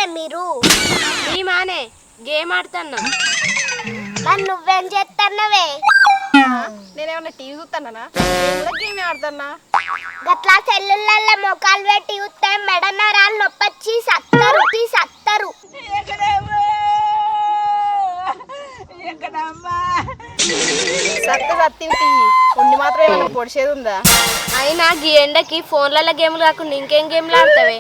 చేస్తారులే మీరు. మానే గేమ్ ఆడుతున్నా. మరి నువ్వేం చేస్తున్నావే? నేనేమన్నా టీవీ చూస్తానా? గేమ్ ఆడుతున్నా. గట్లా సెల్లులలో మొక్కలు పెట్టి చూస్తే మెడ నరాలు నొప్పొచ్చి సత్తరు. సత్తి ఉండి మాత్రం ఏమన్నా పొడిచేది ఉందా? అయినా గీ ఎండకి ఫోన్లలో గేమ్లు కాకుండా ఇంకేం గేమ్లు ఆడతావే?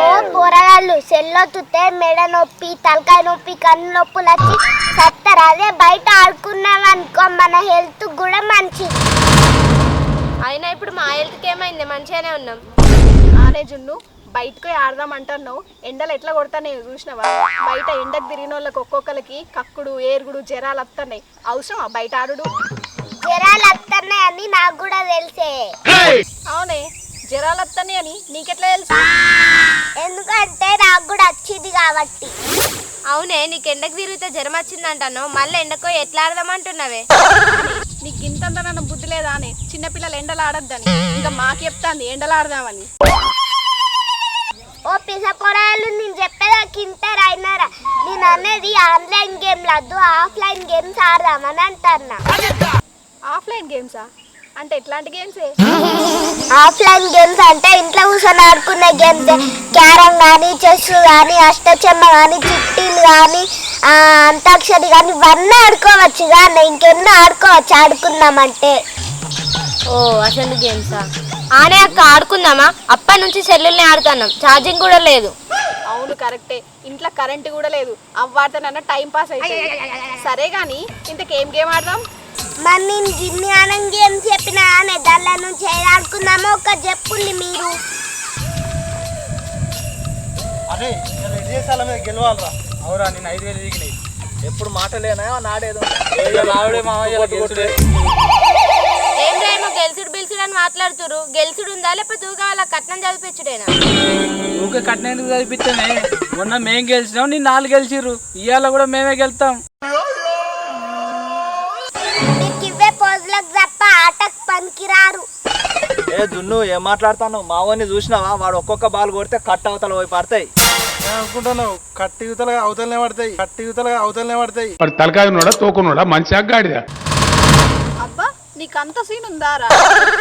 ఓ పోరగాళ్ళు సెల్లో చూస్తే మెడ నొప్పి, తలకాయ నొప్పి, కన్ను నొప్పులు వచ్చి సత్తరు. అదే బయట ఆడుకున్నాం అనుకో మన హెల్త్ కూడా మంచిది. అయినా ఇప్పుడు మా హెల్త్కి ఏమైంది? మంచిగానే ఉన్నాం. ఆనే జున్ను బయటకు ఆడదాం అంటున్నావు. ఎండలు ఎట్లా కొడతానే చూసినావా? బయట ఎండకు తిరిగిన వాళ్ళకి ఒక్కొక్కరికి కక్కుడు, ఏరుగుడు, జ్వరాలు వస్తున్నాయి. అవసరమా బయట ఆడుడు? జ్వరాలు వస్తున్నాయని నాకు కూడా తెలిసే. అవునే, జ్వరాలు వస్తున్నాయి అని నీకెట్లా తెలుసు? ఎందుకంటే నాకు కూడా వచ్చింది కాబట్టి. అవునే, నీకు ఎండకు తిరిగితే జ్వరం వచ్చిందంటాను. మళ్ళీ ఎండకో ఎట్లా ఆడదామంటున్నావే? నీకు ఇంతంత నన్ను బుద్ధి లేదా అని? చిన్నపిల్లలు ఎండలు ఆడొద్దని ఇంకా మాకు చెప్తాంది ఎండలు ఆడదామని. ఓ పిసపోరాలు, నేను చెప్పేదాకా ఇంటర్ అయినారా? నేను అనేది ఆన్లైన్ గేమ్ లద్దు, ఆఫ్లైన్ గేమ్స్ ఆడదామని అంటున్నా. ఆఫ్లైన్ గేమ్సా? అంటే ఎట్లాంటి గేమ్సే? ఆఫ్లైన్ గేమ్స్ అంటే ఇంట్లో కూర్చొని ఆడుకునే గేమ్స్. క్యారమ్ కానీ, చెస్ కానీ, అష్టచెమ్మ కానీ, చిట్టీలు కానీ, అంతాక్షరి కానీ ఇవన్నీ ఆడుకోవచ్చు. కానీ ఇంకెన్నో ఆడుకోవచ్చు ఆడుకున్నామంటే. ఓ అసలు గేమ్సా? ఆనే అక్క ఆడుకుందామా? అప్పటి నుంచి సెల్లుల్ని ఆడుతున్నాం, ఛార్జింగ్ కూడా లేదు. అవును కరెక్టే, ఇంట్లో కరెంట్ కూడా లేదు. అవ్వాడతానన్నా టైం పాస్ అయితే. సరే కానీ ఇంతకేం గేమ్ ఆడదాం? మరి నేను గిన్ని ఆనం గేమ్స్ చెప్పినా కానీ దానిలో నుంచి ఏది ఆడుకుందామో ఒక చెప్పుంది మీరు. అరే విజయశాల మీద గెలవాలరా. అవురా, నేను 5,000 దిగినాయి. ఎప్పుడు మాటలేనా నాడేదో ఆవిడే మామయ్య. ఏం రేమో గెలుసుడు బిల్సుడు అని మాట్లాడుతురు. గెలుసుడు ఉందా లేకపోతే కావాలా? కట్నం చదివించుడేనా? ఊకే కట్నం ఎందుకు చదివిస్తానే? మొన్న మేం గెలిచినాం, నీ 4 గెలిచిర్రు. ఇవాళ కూడా మేమే గెలుతాం. మీకు ఇవే పోజులకు తప్ప ఆటకు పనికిరారు. ఏ దున్ను, ఏం మాట్లాడుతాను? మావని చూసినావా? వాడు ఒక్కొక్క బాల్ కొడితే కట్ అవతల పోయి పడతాయి అనుకుంటున్నావు. కట్టి యువతల అవతలనే పడతాయి. తలకాయ ఉన్నాడా, తోకున్నాడా, మంచి అగ్గాడిదా? అబ్బా, నీకంత సీన్ ఉందారా?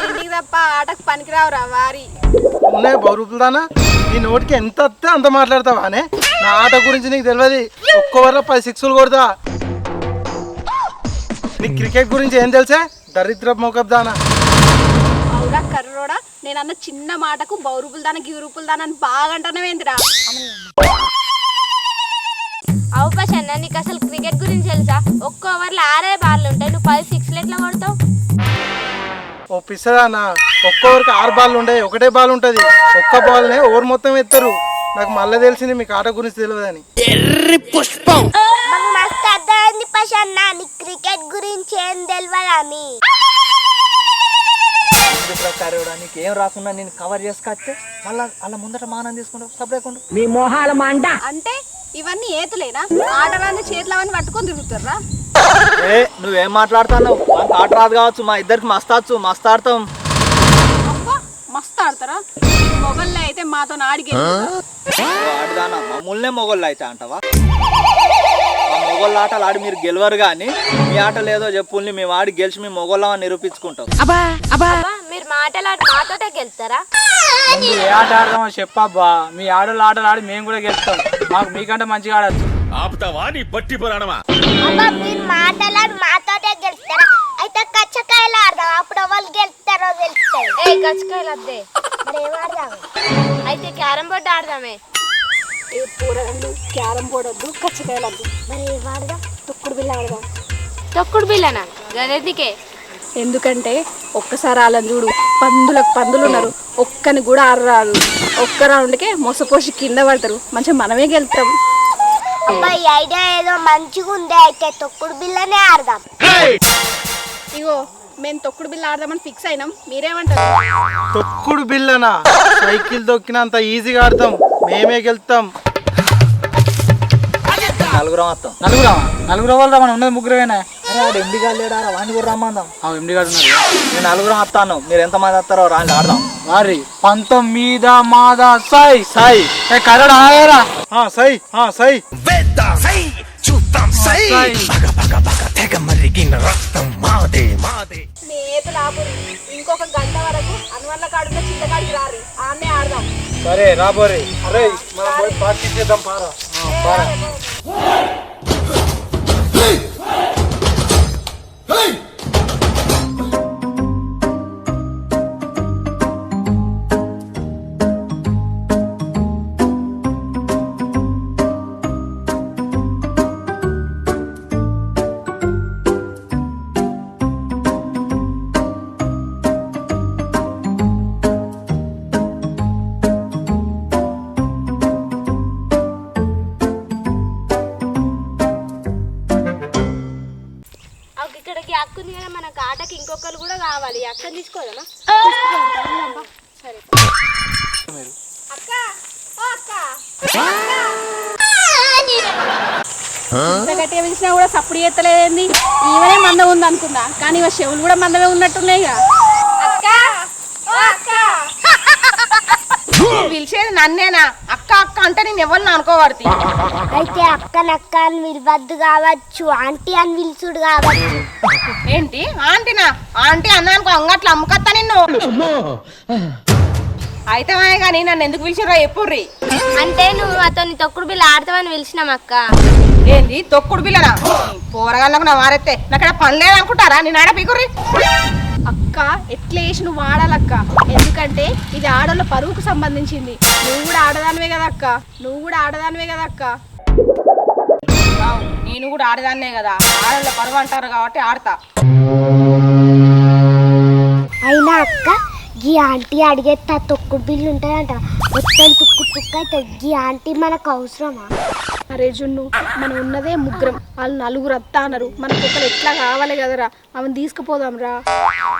ఇంటికి తప్ప ఆటకు పనికిరావురా వారి. ఉన్నాయి బౌరూపులదానా? నీ నోటికి ఎంత వస్తే అంత మాట్లాడతావా? అనే నా ఆట గురించి నీకు తెలియదు. ఒక్క ఓవర్లో 10 సిక్సులు కొడతా. నీకు క్రికెట్ గురించి ఏం తెలుసా? దరిద్ర మోకబ్దానా. అవురా కర్రోడా, నేనన్న చిన్న మాటకు బౌరూపులు దాన గిరుపులు దాన అని బాగా అంటున్నావేంద్రా? అవకాశం నీకు అసలు క్రికెట్ గురించి తెలుసా? ఒక్క ఓవర్లో 6 బాల్లు ఉంటాయి, నువ్వు 10 సిక్స్లు ఎట్లా కొడతావు? ఓ పిసదానా, ఒక్క ఓవర్కి 6 బాల్ ఉండే, ఒకటే బాల్ ఉంటుంది. ఒక్క బాల్నే ఓవర్ మొత్తం ఎత్తారు. నాకు మళ్ళీ తెలిసింది మీకు ఆట గురించి తెలియదని. మాకు మస్తు అర్థమైంది పషన్న, నీకు క్రికెట్ గురించి ఏం తెలియదని. నీకు ఏం రాకుండా నేను కవర్ చేసుకొస్తే మళ్ళీ అలా ముందట మానం తీసుకుంటావు. సపరేకుండా మీ మొహాల మంట అంటే ఇవన్నీ ఏతులేనా? ఆటరాన్ని చేతులవన్నీ పట్టుకొని తిరుగుతారా? ఏ నువ్వేం మాట్లాడుతున్నావు? మనకు ఆట రాదు కావచ్చు, మా ఇద్దరికి మస్తు ఆడతాం. అబ్బా, మస్తు ఆడతారా? మొగల్లో అయితే మాతో ఆడికి ఆడదానా? మమ్మల్నే మొగళ్ళు అయితే అంటావా? మా మొగోళ్ళ ఆటలు ఆడి మీరు గెలవరు కానీ మీ ఆటలు ఏదో చెప్పుల్ని మేము ఆడి గెలిచి మీ మొగోళ్ళమని నిరూపించుకుంటాం. మీరు మాటలాడి మాతోటే గెలుస్తారా? ఏ ఆట ఆడదామో చెప్పబ్బా. మీ ఆడోళ్ళు ఆటలు ఆడి మేము కూడా గెలుస్తాం. మాకు మీకంటే మంచిగా ఆడచ్చు. అబ్బా, మీరు మాటలాడి మాతోటే గెలుస్తారా? అయితే కచ్చకాయలు ఆడదాం, అప్పుడు ఎవరు గెలుస్తారో తెలుస్తాయి. ఏ కచ్చకాయలు అద్దే, మరి ఏం ఆడదాం? అయితే క్యారమ్ బోర్డు ఆడదామే. కూరగాయలు క్యారం బోర్డు వద్దు, కచ్చకాయలు వద్దు. మరి ఏం ఆడదాం? తొక్కుడు బిల్ల ఆడదాం. తొక్కుడు బిల్లనా? గదెందుకే? ఎందుకంటే ఒక్కసారి వాళ్ళని చూడు, పందులు ఉన్నారు, ఒక్కని కూడా ఆడరాదు. ఒక్క రౌండ్కే మొసపోసి కింద పడతారు. మంచిగా మనమే గెలుస్తాం. అబ్బా, ఈ ఐడియా ఏదో మంచిగా ఉంది. అయితే తొక్కుడు బిల్లనే ఆడదాం. ఇగో మేము తొక్కుడు బిల్ల ఆడదామని ఫిక్స్ అయినాం, మీరేమంటారు? తొక్కుడు బిల్లనా? సైకిల్ తొక్కినంత ఈజీగా ఆడతాం, మేమే గెలుస్తాం. నలుగురు వాళ్ళు మనం ఉన్నది ముగ్గురమేనా? అరే ఆడు ఎండి లేడా వాడిని కూడా రమ్మందాం. ఎండి గారు ఉన్నారు. నేను నలుగురం వస్తాను, మీరు ఎంతమంది వస్తారో రాని ఆడదాం. వారి పంతం మీద మాద సై సై కరడ ఆగరా సై సై నేతలు ఆపురి. ఇంకొక గంట వరకు అనువల్ల కాడున్న చింతకాడికి రారి, ఆన్నే ఆడదాం. సరే రాబోరే. అరే మనం పోయి ప్రాక్టీస్ చేద్దాం. పారా పారా. ఇక్కడికి అక్కుంది కదా, మనకు ఆటకి ఇంకొకరు కూడా కావాలి. అక్క తీసుకోదమ్మా. సరే అక్క, ఓ అక్క, ఇంత గట్టిగా పిలిచినా కూడా సప్పుడు చేస్తలేదేంది? ఈవనే మందం ఉంది అనుకున్నా, కానీ ఇవ చెవులు కూడా మందమే ఉన్నట్టున్నాయిగా. అక్క, ఓ అక్క. పిలిచేది నన్నేనా? అక్క అక్క అంటే నేను ఎవరిని అనుకోబడుతుంది. అయితే అక్కనక్క అని పిలవద్దు కావచ్చు, ఆంటీ అని పిలుచుడు కావచ్చు. ఏంటి ఆంటీనా? ఆంటీ అన్నానుకో అంగట్లో అమ్ముకత్తా నిన్ను. అయితే కానీ నన్ను ఎందుకు పిలిచిరో ఎప్పుర్రి? అంటే నువ్వు అతన్ని తొక్కుడు బిల్ల ఆడతావని పిలిచినాం అక్క. ఏంది తొక్కుడు పిల్లనా? పోరగాళ్ళకు నా వారెత్తే నాక్కడ పని లేదనుకుంటారా? నేను ఆడ పీకుర్రి. అక్క ఎట్లా వేసి నువ్వు ఆడాలక్క, ఎందుకంటే ఇది ఆడోళ్ళ పరువుకు సంబంధించింది. నువ్వు కూడా ఆడదానివే కదా అక్క, నువ్వు కూడా ఆడదానివే కదా అక్క. నేను కూడా ఆడదాన్నే కదా, ఆడోళ్ళ పరువు అంటారు కాబట్టి ఆడతా. అయినా అక్క గీ ఆంటీ అడిగేస్తా తొక్కుడు బిల్లు ఉంటుందంట, మొత్తం తుక్కు తుక్కు అవుతుంది. గీ ఆంటీ మనకు అవసరమా? అరే జున్ను, మనం ఉన్నదే ముగ్గురం, వాళ్ళు నలుగురు వస్తా అన్నారు. మనకు ఒకరు ఎట్లా కావాలి కదరా, ఆమెను తీసుకుపోదాం రా.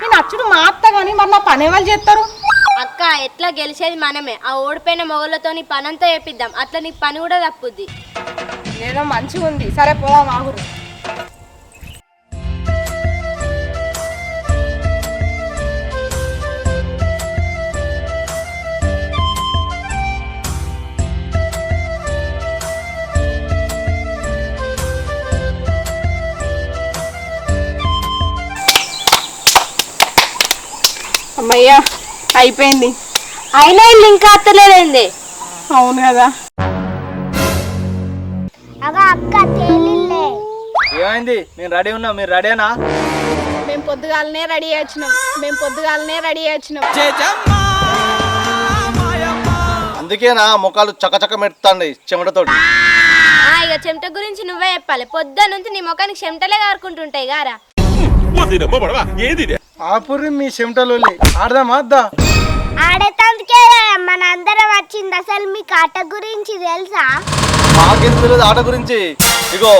నేను అచ్చుడు మా అత్త కానీ మరి నా పని వాళ్ళు చేస్తారు. అక్క ఎట్లా గెలిచేది మనమే. ఆ ఓడిపోయిన మొగలతో నీ పని అంతా చేపిద్దాం, అట్లా నీకు పని కూడా తప్పుద్ది. ఏదో మంచిగా ఉంది, సరే పోదాం ఆగురు. అమ్మయ్యా అయిపోయింది. అయినా ఇల్లు ఇంకా అత్తలేదండి. అవును కదా. అగా అక్క తేలిల్లే. ఏమైంది? నేను రెడీ ఉన్నా, మీరు రెడీనా? మేము పొద్దుగాలనే రెడీ వచ్చినాం, అందుకేనా ముఖాలు చకచక మెడుతాండి చెమటతోటి. ఇక చెమట గురించి నువ్వే చెప్పాలి. పొద్దున్న నుంచి నీ ముఖానికి చెమటలే కారుకుంటుంటాయి గారా. ఆపురి మీ చెమటలు ఆడదామా? అద్దా ఆడేతందుకే మన అందరం వచ్చింది. అసలు మీకు ఆట గురించి తెలుసా? మాకేం తెలియదు ఆట గురించి. ఇగో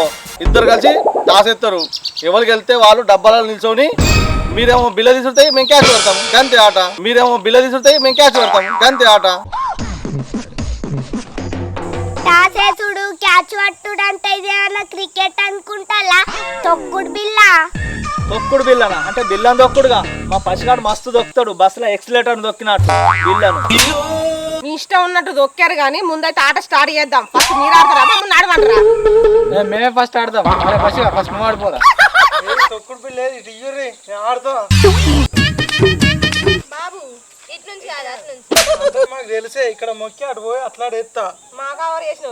ఇద్దరు కలిసి దాసేస్తారు, ఎవరికి వెళ్తే వాళ్ళు డబ్బాలలో నిల్చొని మీరేమో బిల్ల తీసుకుంటే మేము క్యాచ్ పెడతాం గంతే ఆట. టాసేసుడు క్యాచ్ పట్టుడు అంటే ఇదేమన్నా క్రికెట్ అనుకుంటా? తొక్కుడు బిల్ల. తొక్కుడు బిల్లనా? అంటే బిల్లని తొక్కుడుగా. మా పసిగాడు మస్తు దొక్కుతాడు, బస్సులో ఎక్సిలేటర్ దొక్కినట్టు బిల్లను. మీ ఇష్టం ఉన్నట్టు దొక్కారు కానీ ముందైతే ఆట స్టార్ట్ చేద్దాం. ఫస్ట్ మీరు ఆడతారా, మమ్మల్ని ఆడమంటారా? మేమే ఫస్ట్ ఆడదాం. ఫస్ట్ నువ్వు ఆడిపోదా? తొక్కుడు పిల్ల ఆడతా. బాబు ఇట్నుంచి కాదు అట్నుంచి. మాకు తెలిసే ఇక్కడ మొక్కి అటు పోయి అట్లా ఎత్తా. మాగా ఎవరు చేసిన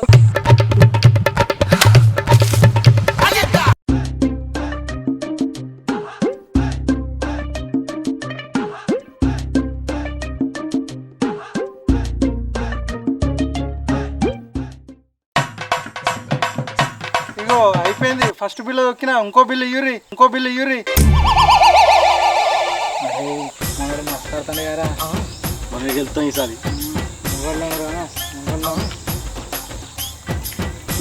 ఇగో అయిపోయింది. ఫస్ట్ బిల్ల దొక్కినా, ఇంకో బిల్ల ఇయ్యురి. మస్తాడుతాను కదా, మనం వెళ్తాం ఈసారి.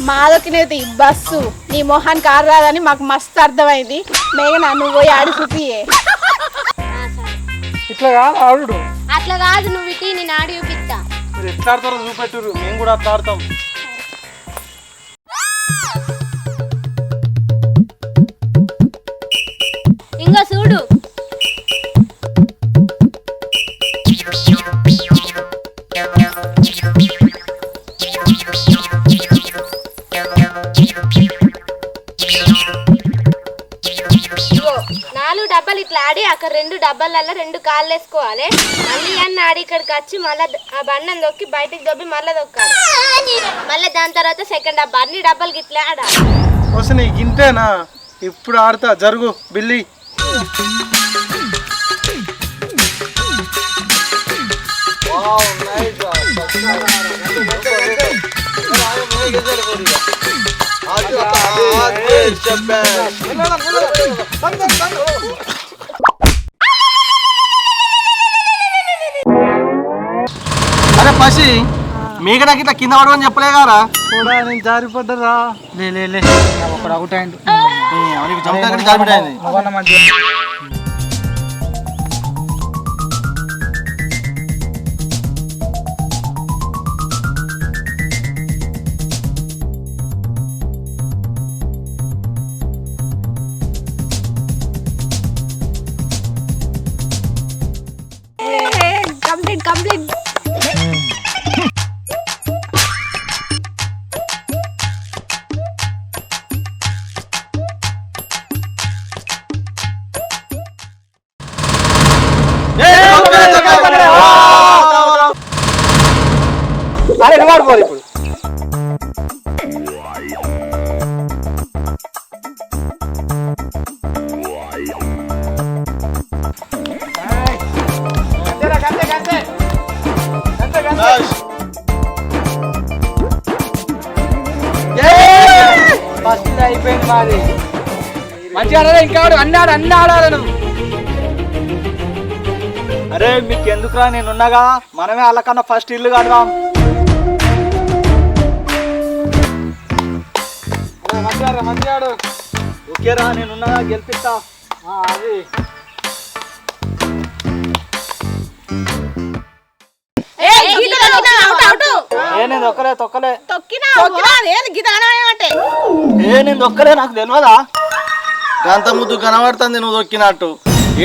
మాదొక్కినది బస్సు, నీ మొహానికి ఆడరాదని మాకు మస్తు అర్థమైంది. మేఘనా నువ్వు పోయి ఆడి చూపియే. ఇట్లా కాదు ఆడు. అట్లా కాదు, నువ్వు ఇటీ నేను ఆడి చూపిస్తా. మీరు ఎట్లా ఆడతారో చూపెట్టురు, మేము కూడా అట్లా ఆడతాం. ఇంకో చూడు. ఇగో 4 డబ్బాలు ఇట్లా ఆడి అక్కడ 2 డబ్బాలలో 2 కాళ్ళు వేసుకోవాలి. మళ్ళీ అన్న ఆడి ఇక్కడికి వచ్చి మళ్ళీ ఆ బండను దొక్కి బయటికి దొబ్బి మళ్ళీ దొక్కాలి. మళ్ళీ దాని తర్వాత సెకండ్ డబ్బా అన్ని డబ్బాలకి ఇట్లా ఆడాలి. వస్తే నీకు ఇంతేనా? ఇప్పుడు ఆడతా, జరుగు బిల్లి. అరే పసి, మీకు నాకు ఇట్లా కింద పడమని చెప్పలే కదా? కూడా నేను జారిపడ్డరా. లే ఒకడు అవుట్ అయింది. జారిపడ్డాయింది. కంప్లీట్. అరే నువ్వు ఆడుకోవాలి ఇప్పుడు. అయిపోయింది మాది. మంచిగా ఆడాలి. ఇంకా అన్ని ఆడాలి నువ్వు. అరే మీకు ఎందుకురా, నేనున్నాగా. మనమే వాళ్ళకన్నా ఫస్ట్ ఇల్లు కడదాం. మంచిగా ఆడు. ఓకేరా, నేనున్నాగా, గెలిపిస్తా. అది నేను తొక్కలే. నేను తొక్కలే, నాకు తెలియదా? అంత ముద్దు కనబడుతుంది నువ్వు దొక్కినట్టు.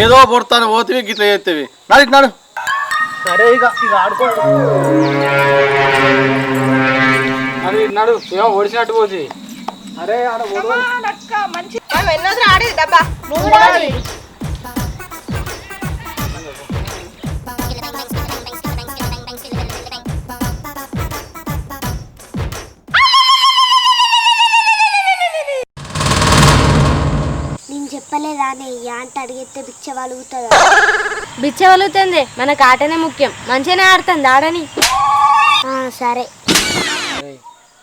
ఏదో పొడతాను పోతివి గిట్ల చేస్తేవి. నాడు సరే ఇక ఆడుకో. అది నడు ఏమో ఓడిచినట్టు పోతుంది. అరే ఆడ మంచి ఎన్నోసారి ఆడేది డబ్బా. నేను చెప్పలేదానే ఈ ఆంట అడిగితే బిచ్చ వలుగుతుందా? బిచ్చ వలుగుతుంది. మనకు ఆటనే ముఖ్యం. మంచిగానే ఆడుతుంది, ఆడని. సరే.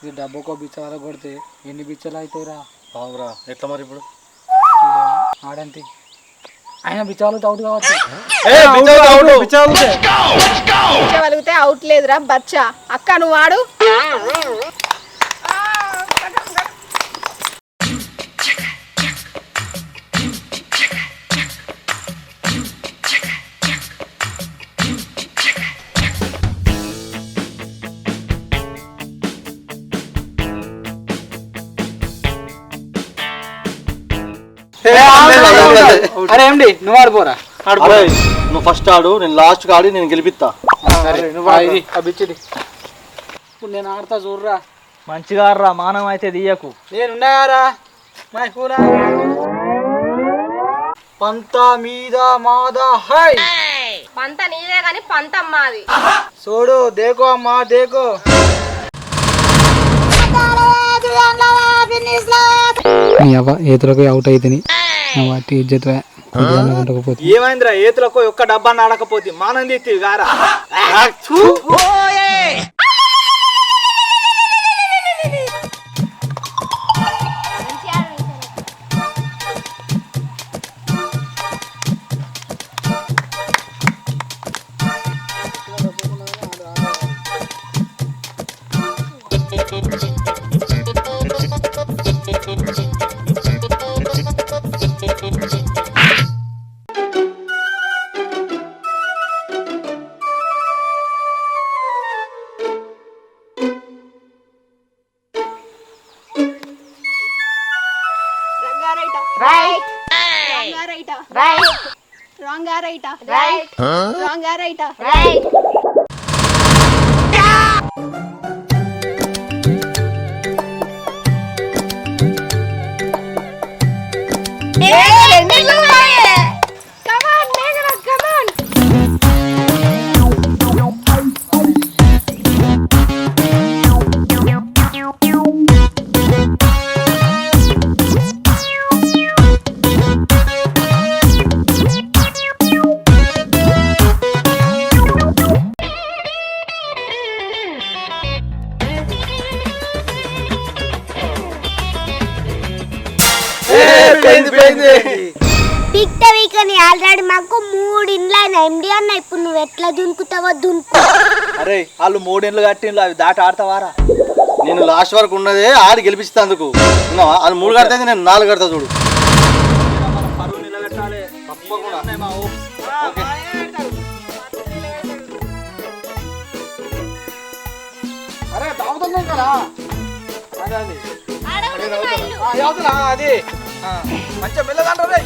ఇది డబ్బుకో బిచ్చ వల్ల కొడితే ఎన్ని బిచ్చలు అవుతాయిరా? బాగురా, ఎట్లా మరి ఇప్పుడు? ఆడంతి ఆయన బిచ్చలు అవుట్ కావచ్చు. వలిగితే అవుట్ లేదురా బచ్చా. అక్క నువ్వు ఆడు. అరే ఏంటి నువ్వు ఆడిపోరా. నువ్వు ఫస్ట్ ఆడు, నేను లాస్ట్ ఆడి నేను గెలిపిస్తా. ఇప్పుడు నేను ఆడతా చూడరా. మంచిగా ఆడరా, మానం అయితే తీయకు. నేనున్నాయారా పంత మీద మాదా హై. పంత నీదే కానీ పంతం మాది. చూడు దేకో అమ్మా దేకో. ఏతులకు అవుట్ అయితేని వాటి ఇజ్జత్ ఏమైందిరా? ఏతులకు ఒక్క డబ్బా ఆడకపోతే మానం తీసి గారా. రైట్ రాంగ్ ఆ రైటా రైట్ రాంగ్ ఆ రైటా రైట్ పిక్త వీకని ఆల్రెడీ మాకు 3 ఇండ్లు అయినా ఎండి అన్న. ఇప్పుడు నువ్వు ఎట్లా దునుకుతావో దునుకు. అరే వాళ్ళు 3 ఇండ్లు కట్టిండ్లు అవి దాటి ఆడతావారా? నేను లాస్ట్ వరకు ఉన్నదే ఆడి గెలిపిస్తందుకు. అది 3 కడితే నేను 4 కడతా చూడు. పరువు నిలబెట్టాలి తప్పకుండా. అరే తాగుతున్నాం కదా అది మంచిగా మెల్లదంటే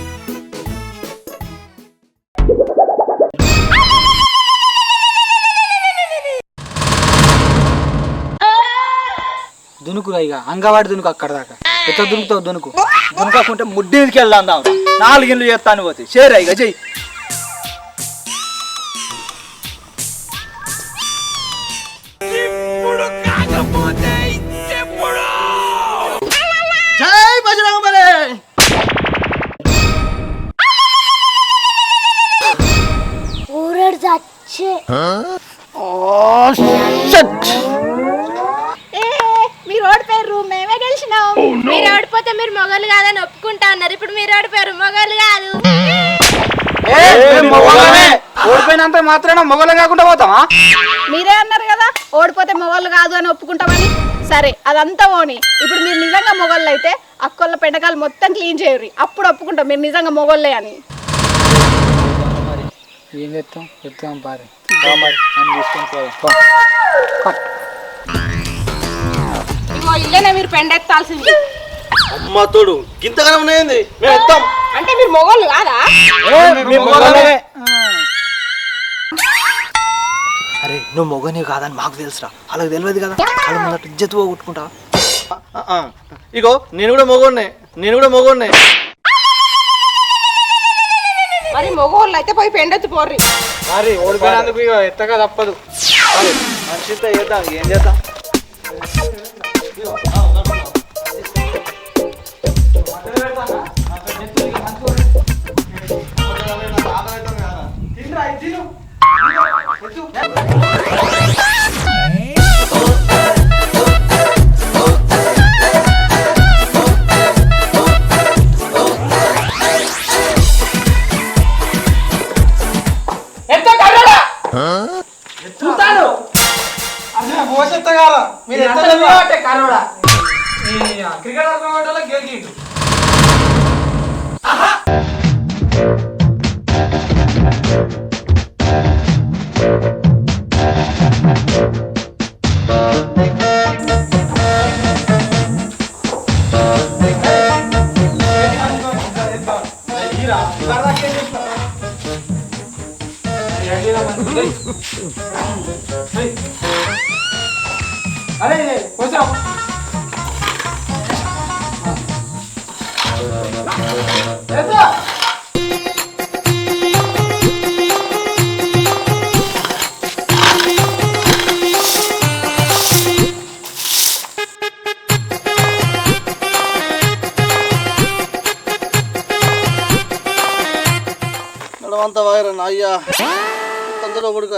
దునుకురా ఇక అంగవాడి దునుకు అక్కడ దాకా ఎట్లా దునుకుతావు దునుకు దునకకుంటే ముడ్డీకి వెళ్దాం 4 ఇండ్లు చేస్తాను పోతే షేర్ ఇక చెయ్యి. జై బజరంగబలి. ఊరడు చచ్చే. మీరు ఓడిపోయారు మేమే గెలిచినాం. మీరు ఓడిపోతే మీరు మొగలు కాదని ఒప్పుకుంటా అన్నారు. ఇప్పుడు మీరు ఓడిపోయారు మొగలు కాదు. ఓడిపోయినంత మాత్రాన మొగలం కాకుండా పోతామా? మీరే అన్నారు కదా ఓడిపోతే మొగళ్ళు కాదు అని ఒప్పుకుంటామని. సరే అదంతా ఓని. ఇప్పుడు మీరు నిజంగా మొగళ్ళు అయితే అక్కోళ్ళ పెండకాలు మొత్తం క్లీన్ చేయరు. అప్పుడు ఒప్పుకుంటాం మీరు నిజంగా మొగళ్ళే అని. ఏం చెప్తాం చెప్తాం పారి ఇగో ఇల్లేనే మీరు పెండెత్తాల్సింది. అమ్మ తోడు గింతగానే ఉన్నాయండి. మేము ఎత్తాం. అంటే మీరు మొగళ్ళు కాదా? అరే నువ్వు మొగని కాదని మాకు తెలుసురా, వాళ్ళకి తెలియదు కదా. వాళ్ళు మొదటి ఇజ్జత్ పోగొట్టుకుంటా. ఇగో నేను కూడా మొగోన్నే. మరి మొగోళ్ళు అయితే పోయి పెండెత్తి పోర్రి. మరి ఓడిపోయినందుకు ఇక ఎత్తగా తప్పదు. మనిషితో చేద్దాం, ఏం చేద్దాం. క్రికెట్ ఆడుకునే గెలిచిండు. అరే కొంచెం నడవంతా వాయరన్న అయ్యా తొందరలో కొడుకు.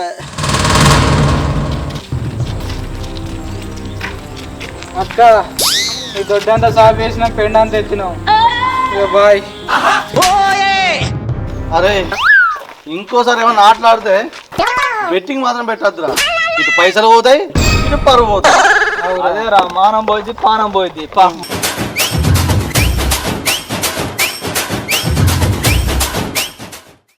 అక్క ఈ దొడ్డంతా సాఫ్ చేసిన పెండంతా ఎత్తినాం. ఇక బాయ్. అరే ఇంకోసారి ఏమన్నా ఆటలాడితే బెట్టింగ్ మాత్రం పెట్టద్దురా. ఇటు పైసలు పోతాయి, ఇటు పరువు పోతాయి. అదేరా మానం పోయింది పానం పోయింది.